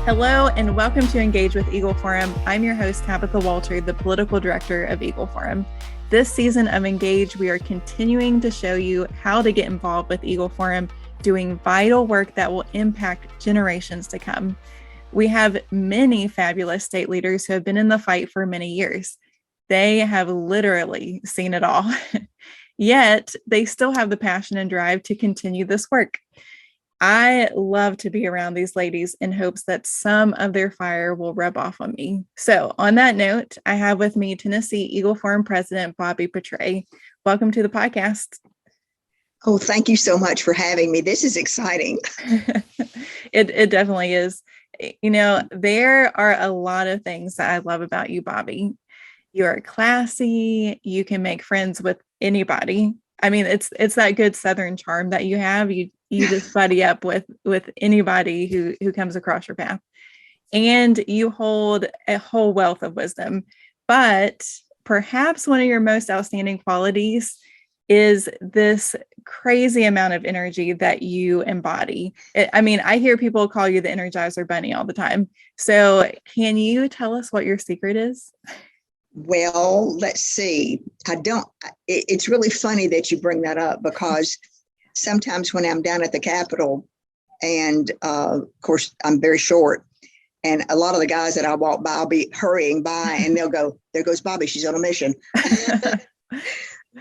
Hello, and welcome to Engage with Eagle Forum. I'm your host, Tabitha Walter, the political director of Eagle Forum. This season of Engage, we are continuing to show you how to get involved with Eagle Forum, doing vital work that will impact generations to come. We have many fabulous state leaders who have been in the fight for many years. They have literally seen it all, yet they still have the passion and drive to continue this work. I love to be around these ladies in hopes that some of their fire will rub off on me. So on that note, I have with me Tennessee Eagle Forum President Bobbie Patray. Welcome to the podcast. Oh, thank you so much for having me. This is exciting. It definitely is. You know, there are a lot of things that I love about you, Bobbie. You are classy. You can make friends with anybody. I mean, it's that good Southern charm that you have. You just buddy up with anybody who comes across your path, and you hold a whole wealth of wisdom. But perhaps one of your most outstanding qualities is this crazy amount of energy that you embody. I hear people call you the Energizer bunny all the time. So can you tell us what your secret is? Well, let's see. It's really funny that you bring that up, because sometimes when I'm down at the Capitol, and of course, I'm very short, and a lot of the guys that I walk by, I'll be hurrying by and they'll go, "There goes Bobbie, she's on a mission."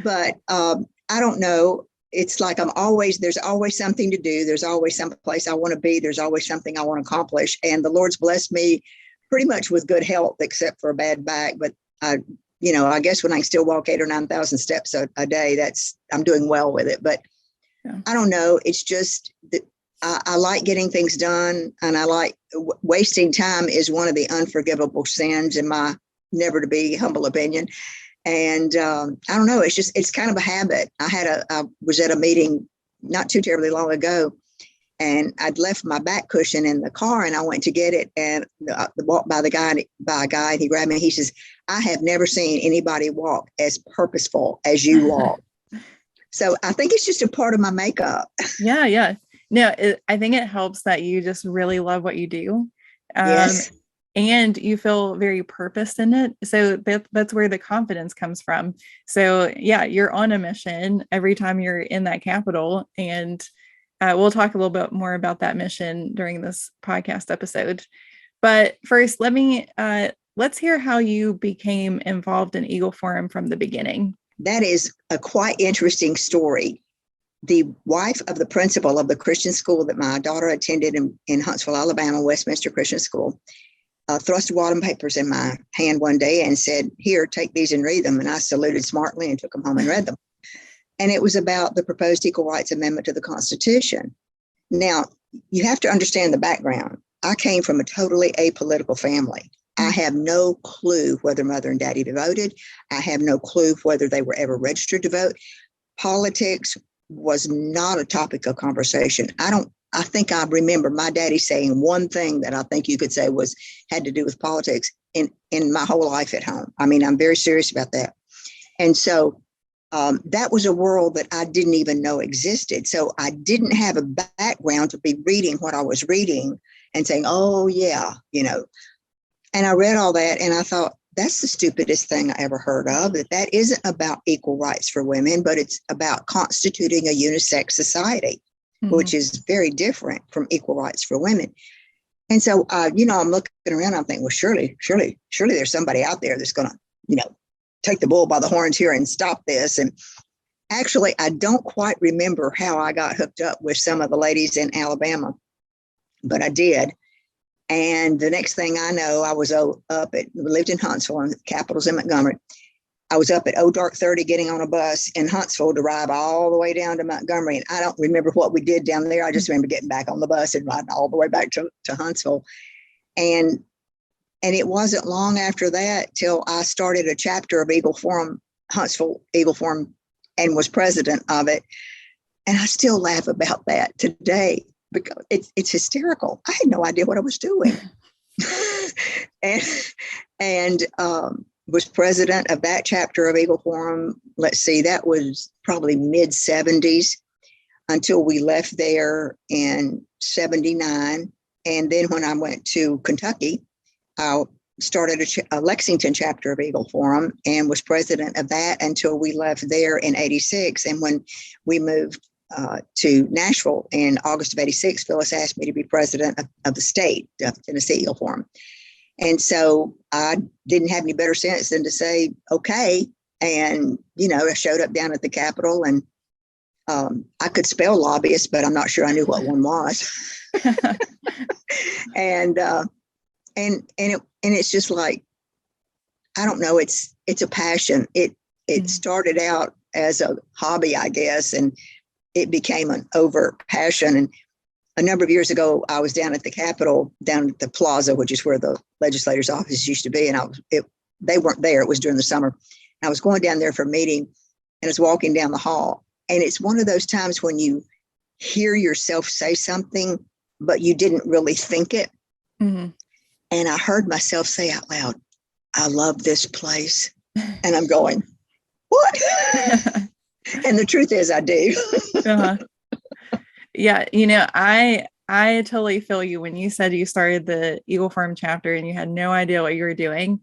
But I don't know. It's like there's always something to do. There's always some place I want to be. There's always something I want to accomplish. And the Lord's blessed me pretty much with good health, except for a bad back. But I guess when I still walk 8,000 or 9,000 steps a day, I'm doing well with it. But yeah. I don't know. It's just that I like getting things done, and I like wasting time is one of the unforgivable sins in my never to be humble opinion. And I don't know. It's kind of a habit. I was at a meeting not too terribly long ago, and I'd left my back cushion in the car, and I went to get it, and I walked by a guy, and he grabbed me. He says, "I have never seen anybody walk as purposeful as you walk." So I think it's just a part of my makeup. Yeah. No, I think it helps that you just really love what you do. Yes. And you feel very purposed in it. So that's where the confidence comes from. So yeah, you're on a mission every time you're in that Capitol. And we'll talk a little bit more about that mission during this podcast episode. But first, let's hear how you became involved in Eagle Forum from the beginning. That is a quite interesting story. The wife of the principal of the Christian school that my daughter attended in Huntsville, Alabama, Westminster Christian School, thrust a wad of papers in my hand one day and said, "Here, take these and read them." And I saluted smartly and took them home and read them. And it was about the proposed Equal Rights Amendment to the Constitution. Now, you have to understand the background. I came from a totally apolitical family. I have no clue whether mother and daddy voted. I have no clue whether they were ever registered to vote. Politics was not a topic of conversation. I think I remember my daddy saying one thing that I think you could say had to do with politics in my whole life at home. I mean, I'm very serious about that. And so that was a world that I didn't even know existed. So I didn't have a background to be reading what I was reading and saying, "Oh yeah," And I read all that, and I thought, that's the stupidest thing I ever heard of, that isn't about equal rights for women, but it's about constituting a unisex society, which is very different from equal rights for women. And so, I'm looking around, I'm thinking, well, surely there's somebody out there that's going to, take the bull by the horns here and stop this. And actually, I don't quite remember how I got hooked up with some of the ladies in Alabama, but I did. And the next thing I know, I was lived in Huntsville, and the Capitol's in Montgomery. I was up at dark 30 getting on a bus in Huntsville to ride all the way down to Montgomery. And I don't remember what we did down there. I just remember getting back on the bus and riding all the way back to Huntsville. And it wasn't long after that till I started a chapter of Eagle Forum, Huntsville Eagle Forum, and was president of it. And I still laugh about that today, because it's hysterical. I had no idea what I was doing. and was president of that chapter of Eagle Forum. Let's see, that was probably mid 70s until we left there in 79. And then when I went to Kentucky, I started a Lexington chapter of Eagle Forum and was president of that until we left there in 86. And when we moved to Nashville in August of 86, Phyllis asked me to be president of the state of Tennessee Eagle Forum. And so I didn't have any better sense than to say, okay. And, I showed up down at the Capitol, and I could spell lobbyist, but I'm not sure I knew what one was. and it's just like, I don't know, it's a passion. It started out as a hobby, I guess, and it became an overt passion. And a number of years ago, I was down at the Capitol, down at the plaza, which is where the legislators' office used to be. And they weren't there. It was during the summer. I was going down there for a meeting, and I was walking down the hall. And it's one of those times when you hear yourself say something, but you didn't really think it. Mm-hmm. And I heard myself say out loud, I love this place. And I'm going, what? And the truth is I do. Uh-huh. Yeah. I totally feel you when you said you started the Eagle Forum chapter and you had no idea what you were doing.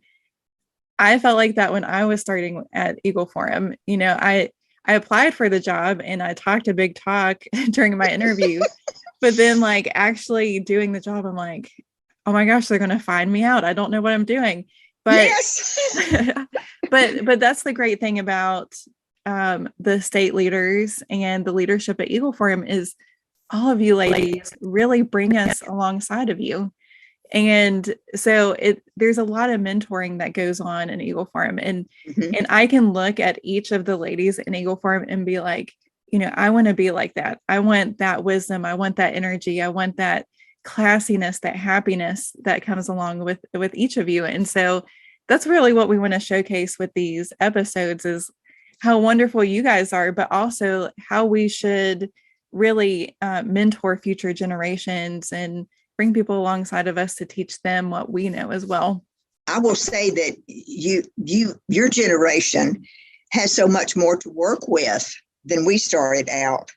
I felt like that when I was starting at Eagle Forum. I applied for the job and I talked a big talk during my interview, but then like actually doing the job, I'm like, oh my gosh, they're going to find me out. I don't know what I'm doing. But yes. but that's the great thing about the state leaders and the leadership at Eagle Forum is all of you ladies really bring us alongside of you. And so there's a lot of mentoring that goes on in Eagle Forum. And I can look at each of the ladies in Eagle Forum and be like, I want to be like that. I want that wisdom. I want that energy. I want that classiness, that happiness that comes along with each of you. And so that's really what we want to showcase with these episodes is how wonderful you guys are, but also how we should really mentor future generations and bring people alongside of us to teach them what we know as well. I will say that your generation has so much more to work with than we started out.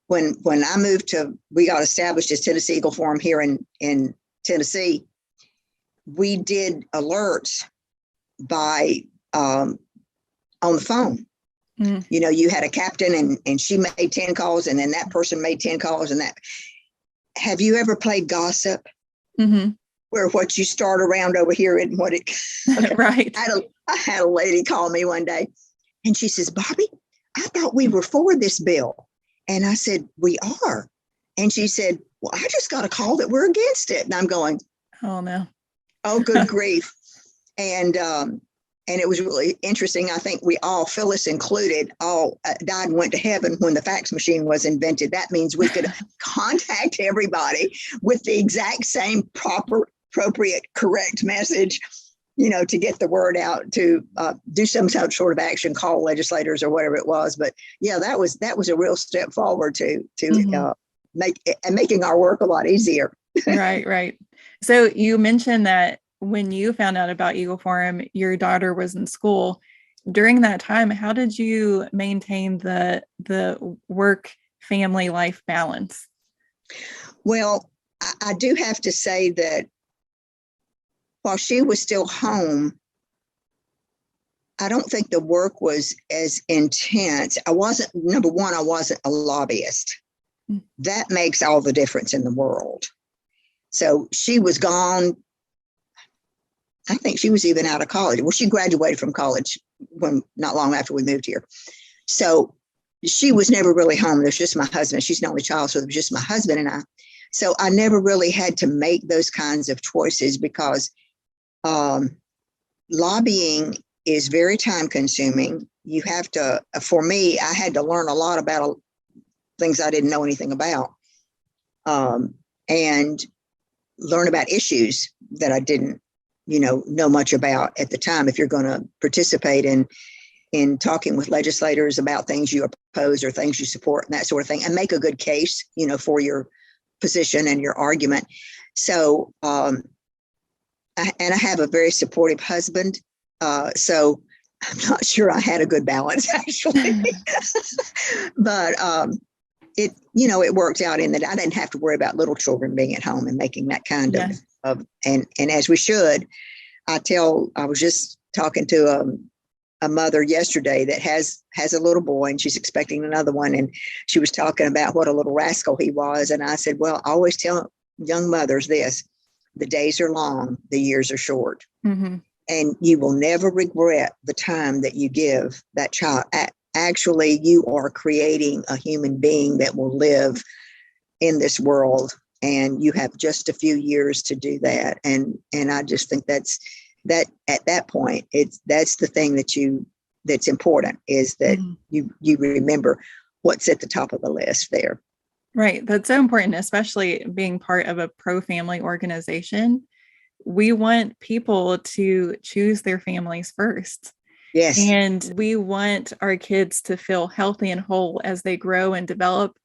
When I moved we got established as Tennessee Eagle Forum here in Tennessee, we did alerts by on the phone. Mm. You had a captain and she made 10 calls and then that person made 10 calls and that. Have you ever played gossip? Mm-hmm. Where what you start around over here and what it right. I had a lady call me one day and she says, Bobbie, I thought we were for this bill. And I said, we are. And she said, well, I just got a call that we're against it. And I'm going, oh no. Oh, good grief. And it was really interesting. I think we all, Phyllis included, all died and went to heaven when the fax machine was invented. That means we could contact everybody with the exact same appropriate, correct message, to get the word out, to do some sort of action, call legislators or whatever it was. But yeah, that was a real step forward to making our work a lot easier. Right. So you mentioned that when you found out about Eagle Forum, your daughter was in school. During that time, how did you maintain the work family life balance? Well, I do have to say that while she was still home, I don't think the work was as intense. Number one, I wasn't a lobbyist. Mm. That makes all the difference in the world. So she was gone. I think she was even out of college. Well, she graduated from college not long after we moved here. So she was never really home. There's just my husband. She's an only child, so it was just my husband and I. So I never really had to make those kinds of choices because lobbying is very time consuming. You have to, for me, I had to learn a lot about things I didn't know anything about and learn about issues that I didn't know much about at the time. If you're going to participate in talking with legislators about things you oppose or things you support and that sort of thing, and make a good case, for your position and your argument. So, I have a very supportive husband. So I'm not sure I had a good balance actually, but it worked out in that I didn't have to worry about little children being at home and making that kind of and as we should. I was just talking to a mother yesterday that has a little boy, and she's expecting another one, and she was talking about what a little rascal he was. And I said, well, I always tell young mothers this: the days are long, the years are short. Mm-hmm. And you will never regret the time that you give that child. Actually, you are creating a human being that will live in this world, and you have just a few years to do that. And I just think that at that point, that's the thing that's important, is that you remember what's at the top of the list there. Right. That's so important, especially being part of a pro-family organization. We want people to choose their families first. Yes. And we want our kids to feel healthy and whole as they grow and develop.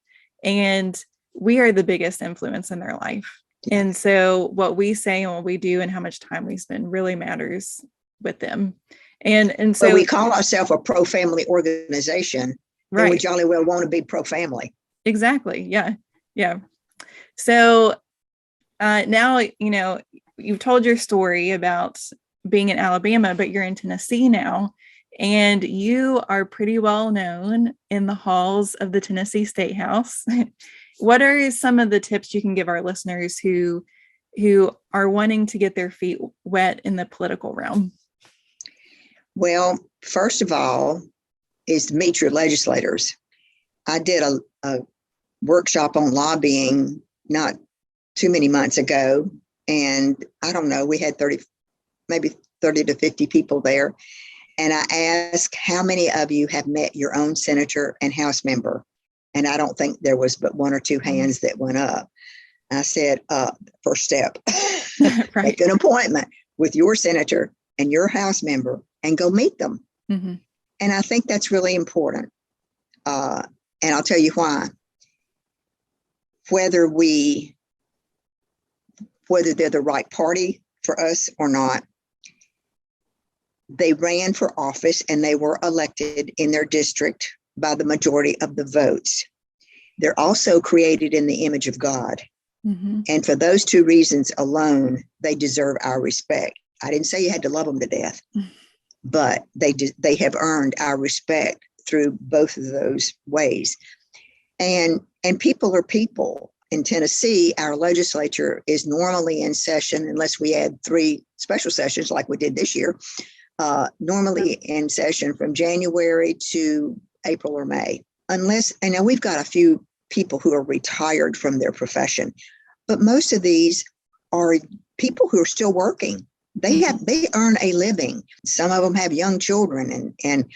And we are the biggest influence in their life. Yeah. And so what we say and what we do and how much time we spend really matters with them. And so we call ourselves a pro-family organization, right? And we jolly well want to be pro-family. Exactly. Yeah. Yeah. So now, you've told your story about being in Alabama, but you're in Tennessee now, and you are pretty well known in the halls of the Tennessee State House. What are some of the tips you can give our listeners who are wanting to get their feet wet in the political realm? Well, first of all, is to meet your legislators. I did a workshop on lobbying not too many months ago, and I don't know, we had 30 to 50 people there. And I asked, how many of you have met your own senator and House member? And I don't think there was but one or two hands that went up. I said, first step, right. Make an appointment with your senator and your House member and go meet them. Mm-hmm. And I think that's really important. And I'll tell you why. Whether they're the right party for us or not, they ran for office and they were elected in their district by the majority of the votes. They're also created in the image of God. Mm-hmm. And for those two reasons alone, they deserve our respect. I didn't say you had to love them to death, but they have earned our respect through both of those ways. And people are people. In Tennessee, our legislature is normally in session, unless we add 3 special sessions like we did this year, normally in session from January to April or May. Unless, I know we've got a few people who are retired from their profession, but most of these are people who are still working. They earn a living. Some of them have young children and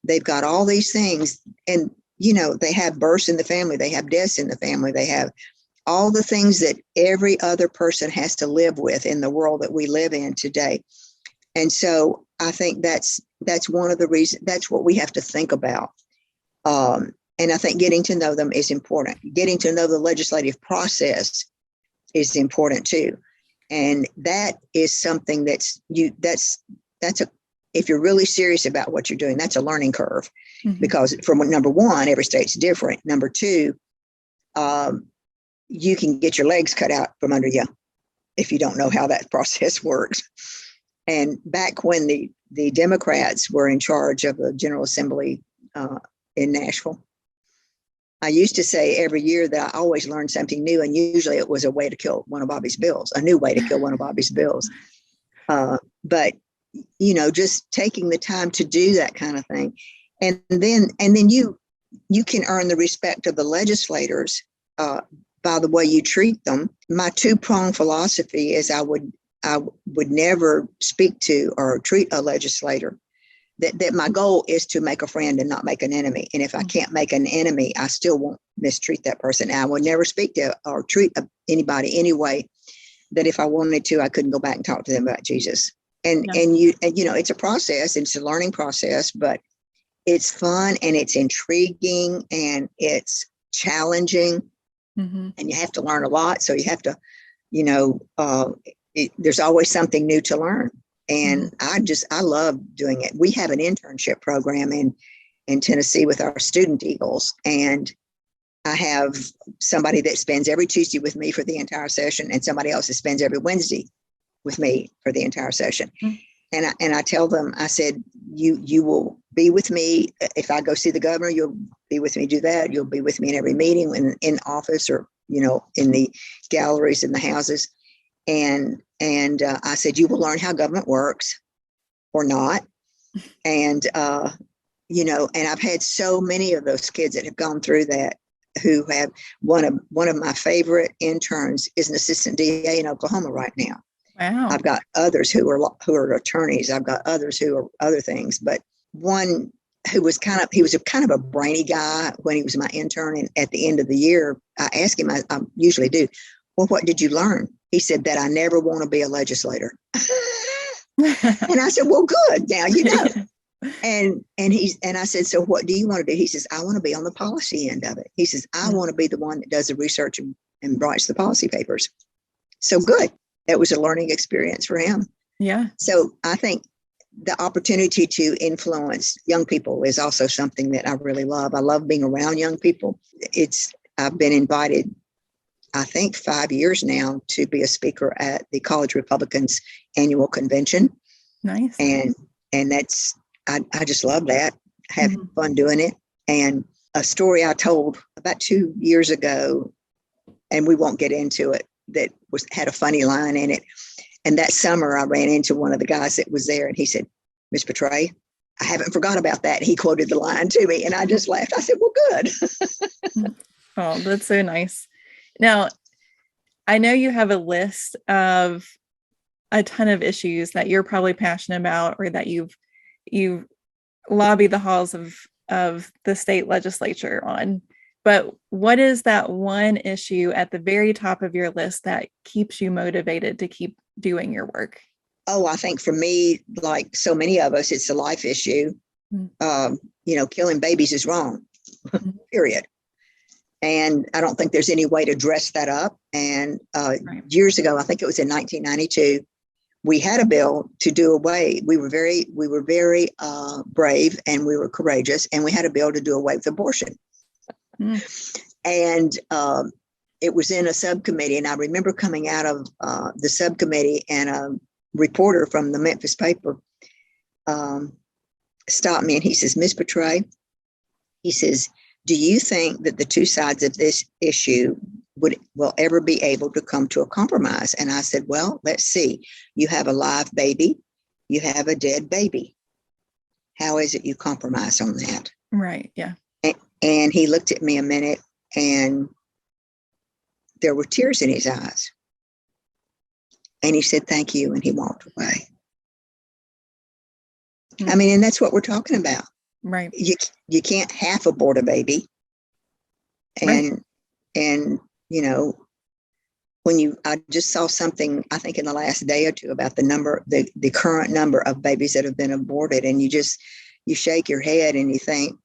they've got all these things. And, they have births in the family. They have deaths in the family. They have all the things that every other person has to live with in the world that we live in today. And so I think that's one of the reasons, that's what we have to think about. And I think getting to know them is important. Getting to know the legislative process is important too. And that is something if you're really serious about what you're doing, that's a learning curve. Mm-hmm. Because from number one, every state's different. Number two, you can get your legs cut out from under you if you don't know how that process works. And back when the Democrats were in charge of the General Assembly in Nashville, I used to say every year that I always learned something new, and usually it was a way to kill one of Bobbie's bills, a new way to kill one of Bobbie's bills. But just taking the time to do that kind of thing, and then you can earn the respect of the legislators by the way you treat them. My 2-pronged philosophy is I would never speak to or treat a legislator. That my goal is to make a friend and not make an enemy. And if I can't make an enemy, I still won't mistreat that person. I would never speak to or treat anybody anyway that if I wanted to, I couldn't go back and talk to them about Jesus. And it's a process, it's a learning process, but it's fun and it's intriguing and it's challenging. Mm-hmm. And you have to learn a lot. So you have to, there's always something new to learn. And I love doing it. We have an internship program in Tennessee with our student Eagles. And I have somebody that spends every Tuesday with me for the entire session, and somebody else that spends every Wednesday with me for the entire session. Mm-hmm. And I tell them, I said, you will be with me. If I go see the governor, you'll be with me, do that. You'll be with me in every meeting, in office, or, in the galleries in the houses. And I said, you will learn how government works or not. And, and I've had so many of those kids that have gone through that, who have one of my favorite interns is an assistant DA in Oklahoma right now. Wow. I've got others who are attorneys. I've got others who are other things, but one who was kind of a brainy guy when he was my intern. And at the end of the year, I asked him, I usually do, well, what did you learn? He said that I never want to be a legislator. And I said, well, good. Now, And I said, so what do you want to do? He says, I want to be on the policy end of it. He says, I want to be the one that does the research and writes the policy papers. So good. That was a learning experience for him. Yeah. So I think the opportunity to influence young people is also something that I really love. I love being around young people. I've been invited, I think 5 years now, to be a speaker at the College Republicans annual convention. Nice. And that's, I just love that. Have fun doing it. And a story I told about 2 years ago, and we won't get into it, that had a funny line in it. And that summer I ran into one of the guys that was there, and he said, Ms. Patray, I haven't forgot about that. He quoted the line to me, and I just laughed. I said, well, good. Oh, that's so nice. Now, I know you have a list of a ton of issues that you're probably passionate about, or that you've lobbied the halls of the state legislature on. But what is that one issue at the very top of your list that keeps you motivated to keep doing your work? Oh, I think for me, like so many of us, it's a life issue. Killing babies is wrong, period. And I don't think there's any way to dress that up. And years ago, I think it was in 1992, we had a bill to do away. We were very brave, and we were courageous, and we had a bill to do away with abortion. And it was in a subcommittee, and I remember coming out of the subcommittee, and a reporter from the Memphis paper stopped me, and he says, Ms. Patray, he says, do you think that the two sides of this issue will ever be able to come to a compromise? And I said, well, let's see. You have a live baby, you have a dead baby. How is it you compromise on that? Right. Yeah. And he looked at me a minute, and there were tears in his eyes. And he said, thank you. And he walked away. I mean, and that's what we're talking about. Right. You can't half abort a baby. And I just saw something, I think in the last day or two, about the current number of babies that have been aborted. And you shake your head and you think,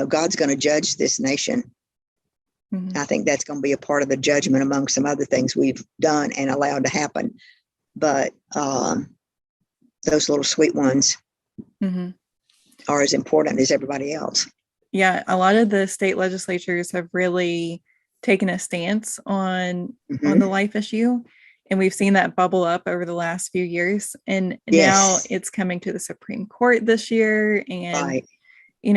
God's going to judge this nation. Mm-hmm. I think that's going to be a part of the judgment among some other things we've done and allowed to happen. But those little sweet ones are as important as everybody else. Yeah, a lot of the state legislatures have really taken a stance on the life issue. And we've seen that bubble up over the last few years. And now it's coming to the Supreme Court this year. And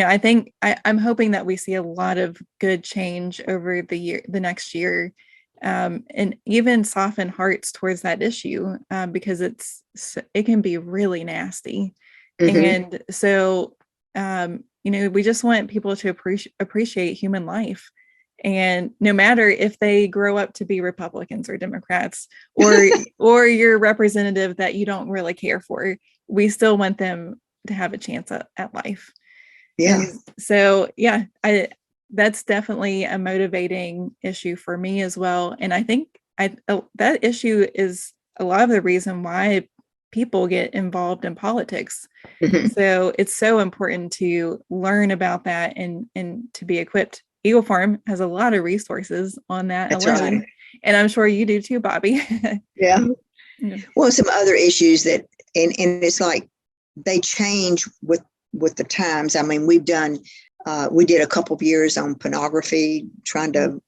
I think I'm hoping that we see a lot of good change over the next year, and even soften hearts towards that issue, because it can be really nasty. And so, we just want people to appreciate human life. And no matter if they grow up to be Republicans or Democrats, or your representative that you don't really care for, we still want them to have a chance at life. Yeah. And so, that's definitely a motivating issue for me as well. And I think that issue is a lot of the reason why people get involved in politics. So it's so important to learn about that and to be equipped. Eagle Forum has a lot of resources on that alone. Right. And I'm sure you do too, Bobbie. Yeah. Well, some other issues that, and it's like they change with the times. I mean, we've done We did a couple of years on pornography, trying to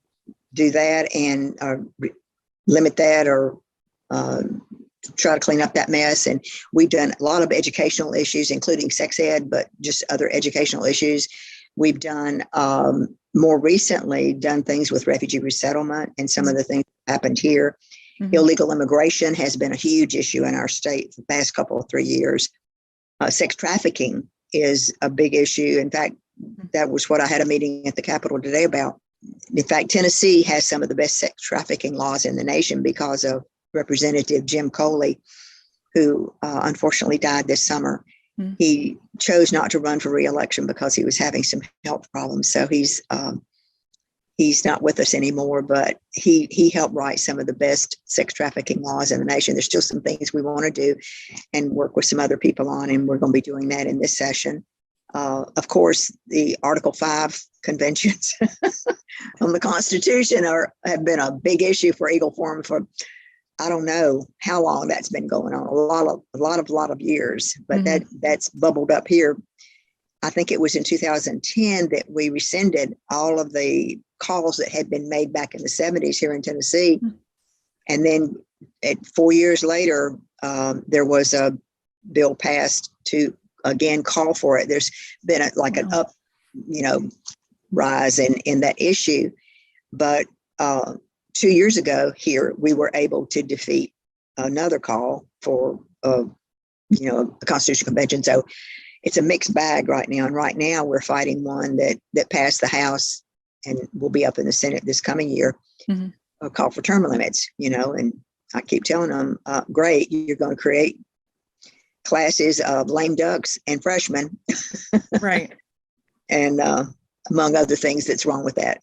do that and limit that or try to clean up that mess. And we've done a lot of educational issues, including sex ed, but just other educational issues. We've done more recently done things with refugee resettlement and some of the things that happened here. Illegal immigration has been a huge issue in our state for the past couple of 3 years. Sex trafficking is a big issue. In fact, that was what I had a meeting at the Capitol today about. In fact, Tennessee has some of the best sex trafficking laws in the nation because of Representative Jim Coley, who unfortunately died this summer. He chose not to run for re-election because he was having some health problems. So he's not with us anymore, but he helped write some of the best sex trafficking laws in the nation. There's still some things we want to do and work with some other people on, and we're going to be doing that in this session. Of course, the Article 5 conventions on the Constitution have been a big issue for Eagle Forum for, I don't know how long that's been going on, a lot of years, but that's bubbled up here. I think it was in 2010 that we rescinded all of the calls that had been made back in the 70s here in Tennessee. And then 4 years later, there was a bill passed to again call for it. There's been an up, rise in that issue. But 2 years ago here, we were able to defeat another call for, a Constitutional Convention. So it's a mixed bag right now. And right now we're fighting one that passed the House and will be up in the Senate this coming year, a call for term limits, and I keep telling them, great, you're going to create classes of lame ducks and freshmen. Right. And among other things that's wrong with that.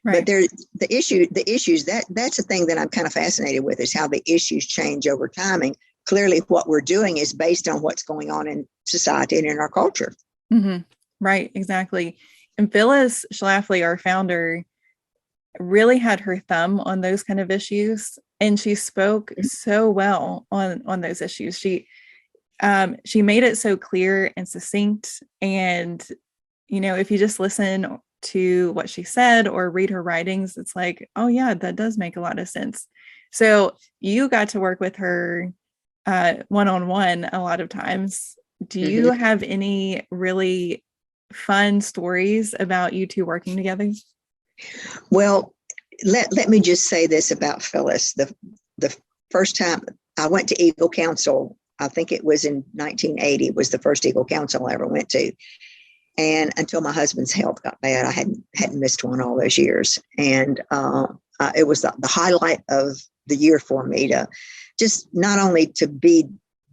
Right. But the issues, that's the thing that I'm kind of fascinated with, is how the issues change over time. And clearly what we're doing is based on what's going on in society and in our culture. Right, exactly. And Phyllis Schlafly, our founder, really had her thumb on those kind of issues. And she spoke so well on those issues. She made it so clear and succinct. And, if you just listen to what she said or read her writings, it's like, oh yeah, that does make a lot of sense. So you got to work with her one-on-one a lot of times. Do you have any really fun stories about you two working together? Well, let me just say this about Phyllis. The first time I went to Eagle Council, I think it was in 1980, was the first Eagle Council I ever went to. And until my husband's health got bad, I hadn't missed one all those years. And it was the highlight of the year for me to just not only to be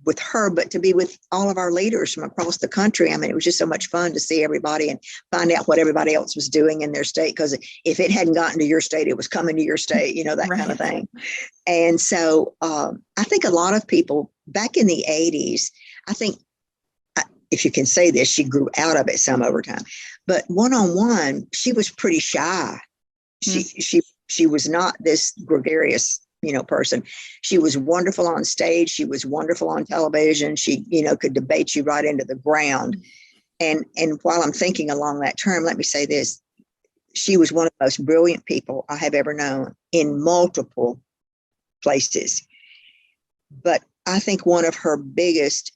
with her, but to be with all of our leaders from across the country. I mean, it was just so much fun to see everybody and find out what everybody else was doing in their state. Because if it hadn't gotten to your state, it was coming to your state, that kind of thing. And so I think a lot of people back in the 80s, I think, if you can say this, she grew out of it some over time. But one-on-one, she was pretty shy. She was not this gregarious, person. She was wonderful on stage. She was wonderful on television. She, could debate you right into the ground. And while I'm thinking along that term, let me say this. She was one of the most brilliant people I have ever known in multiple places. But I think one of her biggest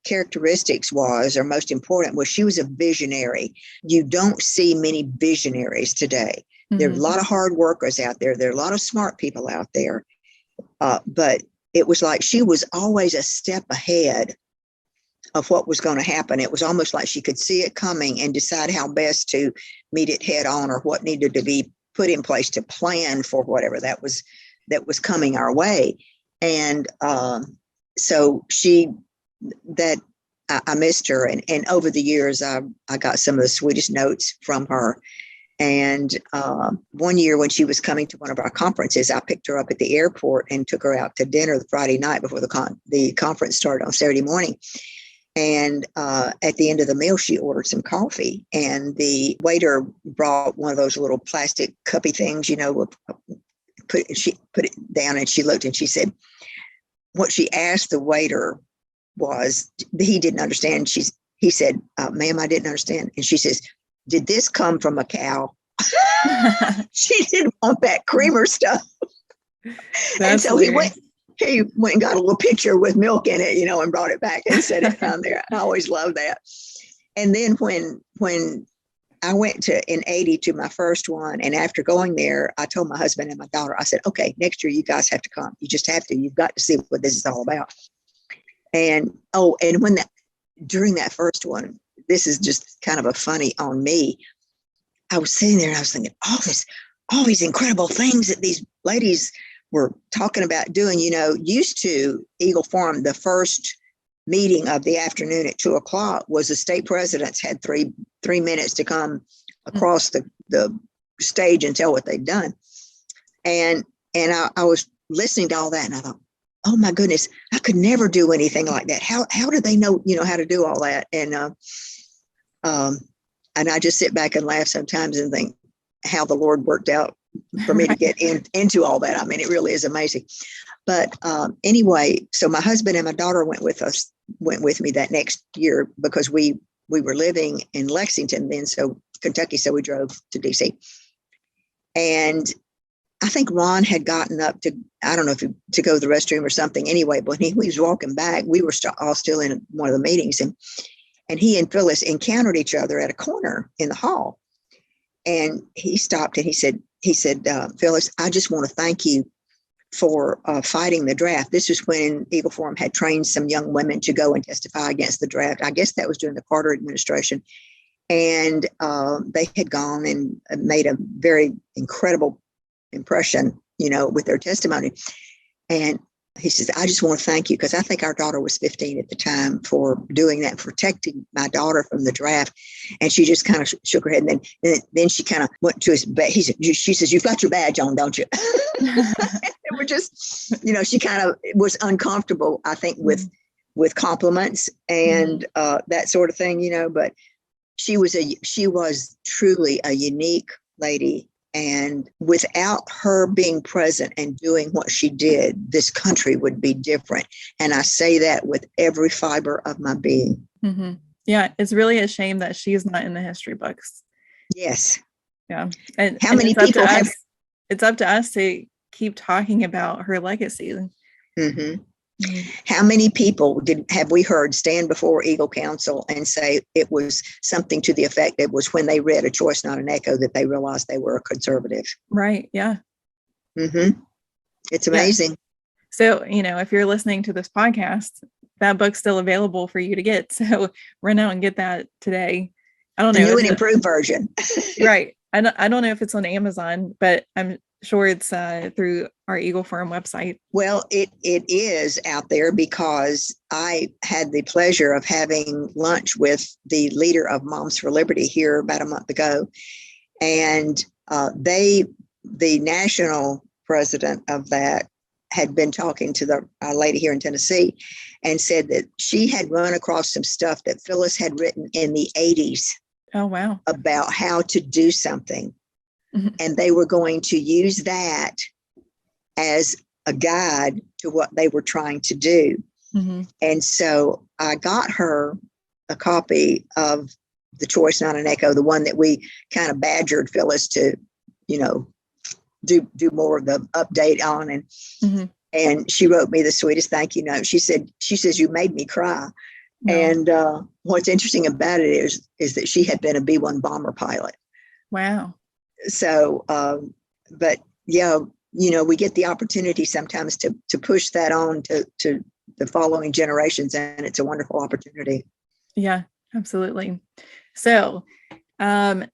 characteristics most important was she was a visionary. You don't see many visionaries today. There are a lot of hard workers out there. There are a lot of smart people out there. But it was like she was always a step ahead of what was going to happen. It was almost like she could see it coming and decide how best to meet it head on, or what needed to be put in place to plan for whatever that was coming our way. And so I missed her. And over the years, I got some of the sweetest notes from her. And one year when she was coming to one of our conferences, I picked her up at the airport and took her out to dinner the Friday night before the conference started on Saturday morning. And at the end of the meal, she ordered some coffee. And the waiter brought one of those little plastic cuppy things, she put it down, and she looked and she said, what she asked the waiter was, he didn't understand. he said, ma'am, I didn't understand. And she says, did this come from a cow? She didn't want that creamer stuff. And so he went and got a little pitcher with milk in it, and brought it back and set it down there. I always loved that. And then when I went in 80 to my first one, and after going there, I told my husband and my daughter, I said, okay, next year you guys have to come. You just have to. You've got to see what this is all about. And during that first one, this is just kind of a funny on me. I was sitting there and I was thinking, all these incredible things that these ladies were talking about doing. Used to Eagle Forum, the first meeting of the afternoon at 2:00 was the state presidents had three minutes to come across the stage and tell what they'd done. And I was listening to all that, and I thought, oh my goodness, I could never do anything like that. How do they know, how to do all that? And I just sit back and laugh sometimes and think how the Lord worked out for me to get into all that. I mean, it really is amazing. But anyway, so my husband and my daughter went with me that next year because we were living in Lexington then, so Kentucky, so we drove to DC. And I think Ron had gotten up to, I don't know if to go to the restroom or something. Anyway, but when he was walking back, we were all still in one of the meetings, and he and Phyllis encountered each other at a corner in the hall. And he stopped and he said, Phyllis, I just want to thank you for fighting the draft. This is when Eagle Forum had trained some young women to go and testify against the draft. I guess that was during the Carter administration. And they had gone and made a very incredible impression, with their testimony. And he says, I just want to thank you, because I think our daughter was 15 at the time, for doing that, protecting my daughter from the draft. And she just kind of shook her head. And then she kind of went to his bed. She says, you've got your badge on, don't you? And we're just, she kind of was uncomfortable, I think, with compliments and that sort of thing, but she was truly a unique lady. And without her being present and doing what she did, this country would be different. And I say that with every fiber of my being. Mm-hmm. Yeah, it's really a shame that she's not in the history books. Yes. Yeah. And how many people have? It's up to us to keep talking about her legacy. Mm-hmm. How many people have we heard stand before Eagle Council and say it was something to the effect it was when they read A Choice, Not an Echo that they realized they were a conservative? Right. Yeah. Mm-hmm. It's amazing. Yeah. So, if you're listening to this podcast, that book's still available for you to get. So run out and get that today. I don't know. The new and improved version. Right. I don't know if it's on Amazon, but I'm sure it's through our Eagle Forum website. Well, it is out there because I had the pleasure of having lunch with the leader of Moms for Liberty here about a month ago. And the national president of that had been talking to a lady here in Tennessee and said that she had run across some stuff that Phyllis had written in the 80s. Oh, wow. About how to do something. Mm-hmm. And they were going to use that as a guide to what they were trying to do. Mm-hmm. And so I got her a copy of The Choice, Not an Echo, the one that we kind of badgered Phyllis to, do more of the update on. And mm-hmm. and she wrote me the sweetest thank you note. She says, you made me cry. No. And what's interesting about it is that she had been a B-1 bomber pilot. Wow. So, but yeah, we get the opportunity sometimes to push that on to the following generations, and it's a wonderful opportunity. Yeah, absolutely. So, for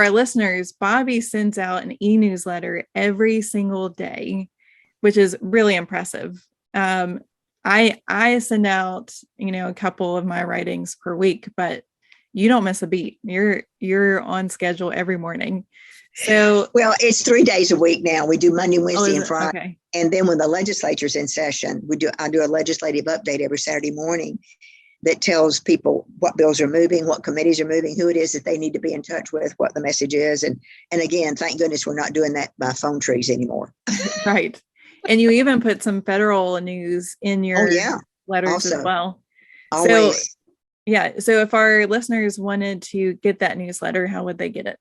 our listeners, Bobbie sends out an e-newsletter every single day, which is really impressive. I send out, a couple of my writings per week, but you don't miss a beat. You're on schedule every morning. So, well, it's 3 days a week now. We do Monday, Wednesday, and Friday. Okay. And then when the legislature's in session, I do a legislative update every Saturday morning that tells people what bills are moving, what committees are moving, who it is that they need to be in touch with, what the message is. And again, thank goodness we're not doing that by phone trees anymore. Right. And you even put some federal news in your letters also, as well. Always. Yeah. So if our listeners wanted to get that newsletter, how would they get it?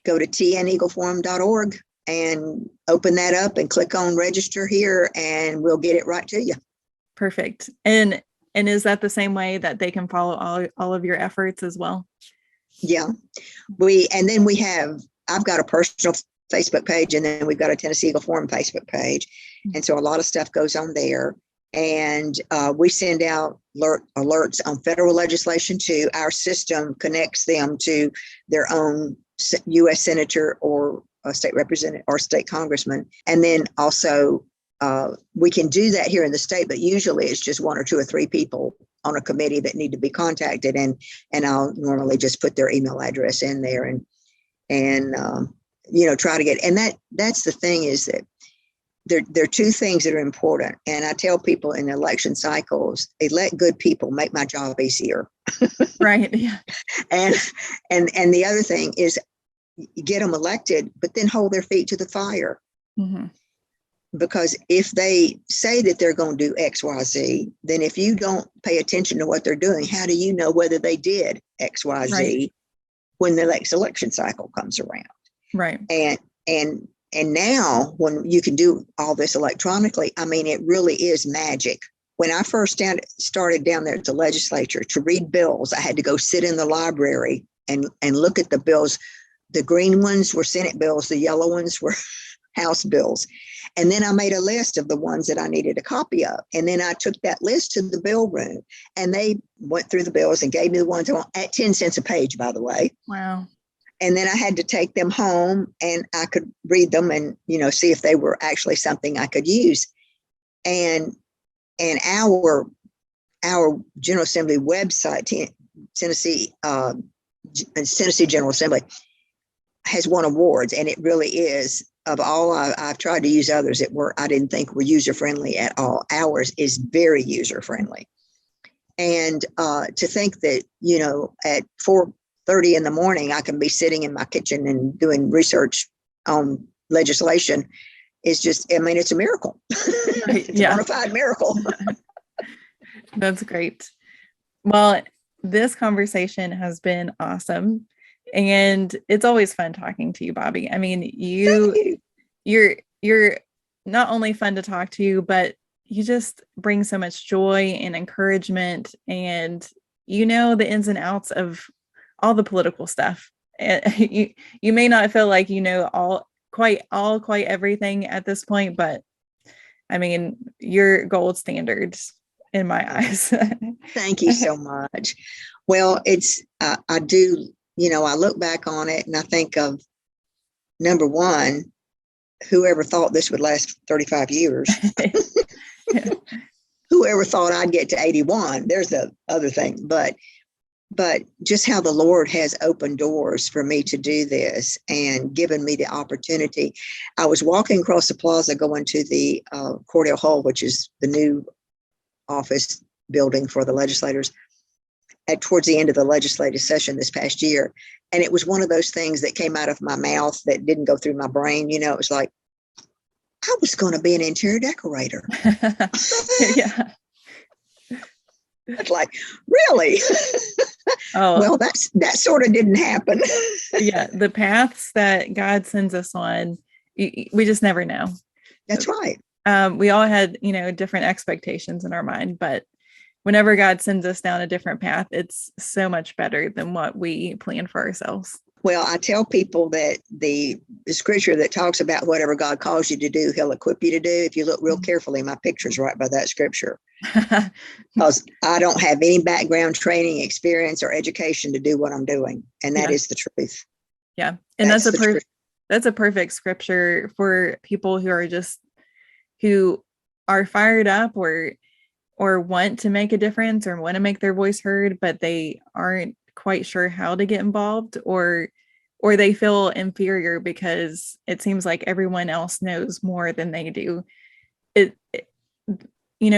Go to tneagleforum.org and open that up and click on register here, and we'll get it right to you. Perfect. And is that the same way that they can follow all of your efforts as well? Yeah. I've got a personal Facebook page, and then we've got a Tennessee Eagle Forum Facebook page. And so a lot of stuff goes on there. And we send out alerts on federal legislation too. Our system connects them to their own U.S. senator or a state representative or state congressman. And then also we can do that here in the state, but usually it's just one or two or three people on a committee that need to be contacted. And I'll normally just put their email address in there and try to get, and that's the thing is that there are two things that are important. And I tell people in election cycles, elect good people, make my job easier. Right. Yeah. And the other thing is get them elected, but then hold their feet to the fire. Mm-hmm. Because if they say that they're going to do X, Y, Z, then if you don't pay attention to what they're doing, how do you know whether they did X, Y, Z right. when the next election cycle comes around? Right. And now when you can do all this electronically, I mean, it really is magic. When I first started down there at the legislature to read bills, I had to go sit in the library and look at the bills. The green ones were Senate bills. The yellow ones were House bills. And then I made a list of the ones that I needed a copy of. And then I took that list to the bill room, and they went through the bills and gave me the ones at 10 cents a page, by the way. Wow. And then I had to take them home, and I could read them and, see if they were actually something I could use. And our General Assembly website, Tennessee General Assembly, has won awards, and it really is. Of all, I've tried to use others that I didn't think were user friendly at all. Ours is very user friendly, and to think that at 4:30 in the morning I can be sitting in my kitchen and doing research on legislation is just, I mean, it's a miracle. Right. It's a bona fide miracle. That's great. Well, this conversation has been awesome. And it's always fun talking to you, Bobbie. I mean, you're not only fun to talk to, but you just bring so much joy and encouragement, and the ins and outs of all the political stuff. You may not feel like quite everything at this point, but I mean, you're gold standards in my eyes. Thank you so much. Well, it's I do. I look back on it and I think of, number one, whoever thought this would last 35 years? Yeah. Whoever thought I'd get to 81? There's the other thing. But just how the Lord has opened doors for me to do this and given me the opportunity. I was walking across the plaza going to the Cordell Hall, which is the new office building for the legislators, towards the end of the legislative session this past year. And it was one of those things that came out of my mouth that didn't go through my brain. It was like, I was going to be an interior decorator. Yeah. It's like, really? Oh, well, that sort of didn't happen. Yeah. The paths that God sends us on, we just never know. That's right. We all had, different expectations in our mind, but whenever God sends us down a different path, it's so much better than what we plan for ourselves. Well, I tell people that the scripture that talks about whatever God calls you to do, he'll equip you to do. If you look real carefully, my picture's right by that scripture. Because I don't have any background, training, experience, or education to do what I'm doing. And that is the truth. Yeah. And that's a perfect scripture for people who are fired up or want to make a difference or want to make their voice heard, but they aren't quite sure how to get involved, or they feel inferior because it seems like everyone else knows more than they do.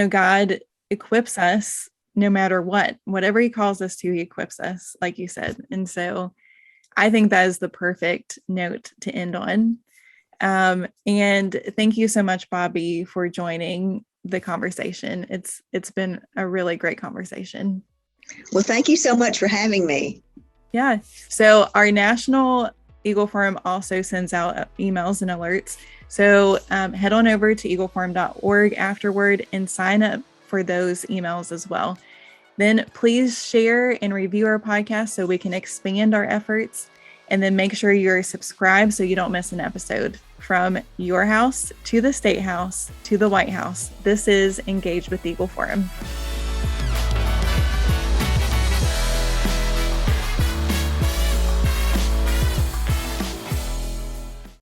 God equips us no matter whatever he calls us to, he equips us, like you said. And so I think that is the perfect note to end on. And thank you so much, Bobbie, for joining the conversation. It's been a really great conversation. Well, thank you so much for having me. Yeah. So our National Eagle Forum also sends out emails and alerts. So head on over to eagleforum.org afterward and sign up for those emails as well. Then please share and review our podcast so we can expand our efforts. And then make sure you're subscribed so you don't miss an episode. From your house to the State House to the White House, this is Engage with Eagle Forum.